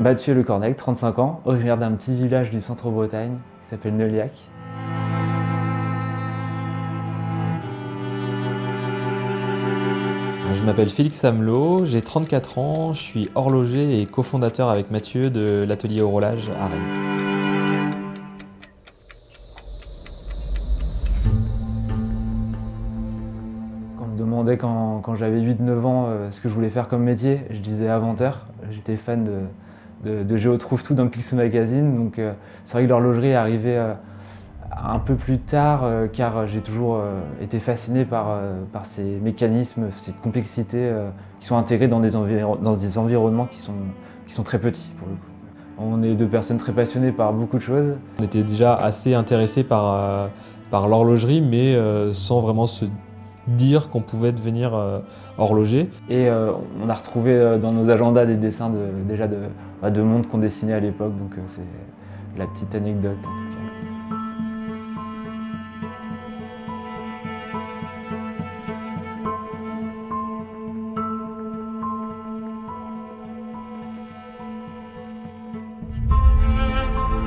Mathieu Le Cornec, 35 ans, originaire d'un petit village du centre-Bretagne qui s'appelle Neuliac. Je m'appelle Félix Amelot, j'ai 34 ans, je suis horloger et cofondateur avec Mathieu de l'atelier Horolage à Rennes. Quand on me demandait quand j'avais 8-9 ans ce que je voulais faire comme métier, je disais inventeur. J'étais fan de Géo Trouve Tout dans le Picsou Magazine, donc c'est vrai que l'horlogerie est arrivée un peu plus tard car j'ai toujours été fasciné par ces mécanismes, cette complexité qui sont intégrés dans des environnements qui sont très petits pour le coup. On est deux personnes très passionnées par beaucoup de choses. On était déjà assez intéressés par l'horlogerie, mais sans vraiment se dire qu'on pouvait devenir horloger. Et on a retrouvé dans nos agendas des dessins de montres qu'on dessinait à l'époque, donc c'est la petite anecdote en tout cas.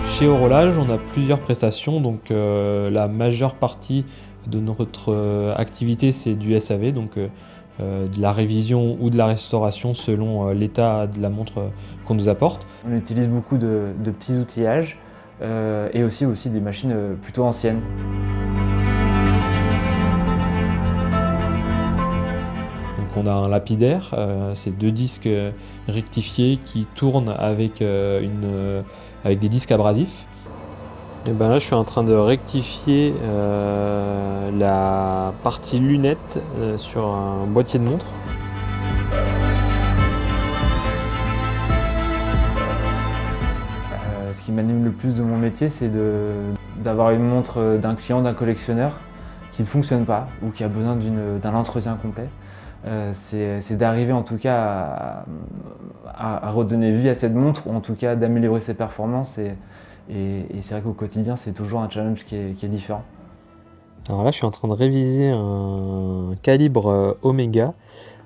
Chez Horolage, on a plusieurs prestations, donc la majeure partie de notre activité c'est du SAV, donc de la révision ou de la restauration selon l'état de la montre qu'on nous apporte. On utilise beaucoup de petits outillages et aussi des machines plutôt anciennes. Donc on a un lapidaire, c'est 2 disques rectifiés qui tournent avec des disques abrasifs. Et ben là je suis en train de rectifier la partie lunette sur un boîtier de montre. Ce qui m'anime le plus de mon métier, c'est d'avoir une montre d'un client, d'un collectionneur qui ne fonctionne pas ou qui a besoin d'un entretien complet. C'est d'arriver en tout cas à redonner vie à cette montre ou en tout cas d'améliorer ses performances et c'est vrai qu'au quotidien c'est toujours un challenge qui est différent. Alors là je suis en train de réviser un calibre Omega,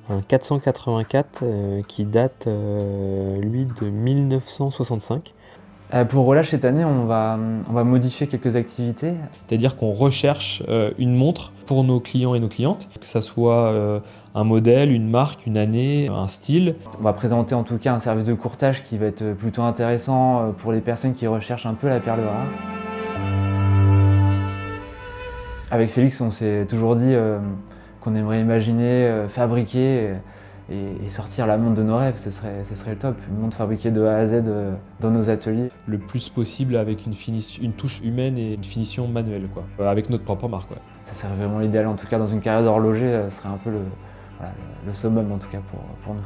un 484 qui date lui de 1965. Pour Horolage cette année on va modifier quelques activités. C'est-à-dire qu'on recherche une montre pour nos clients et nos clientes, que ça soit un modèle, une marque, une année, un style. On va présenter en tout cas un service de courtage qui va être plutôt intéressant pour les personnes qui recherchent un peu la perle rare. Avec Félix, on s'est toujours dit qu'on aimerait imaginer, fabriquer et sortir la montre de nos rêves, ce serait le top. Une montre fabriquée de A à Z dans nos ateliers. Le plus possible avec une touche humaine et une finition manuelle, quoi. Avec notre propre marque. Ouais. Ça serait vraiment l'idéal, en tout cas dans une carrière d'horloger, ce serait un peu le summum en tout cas pour nous.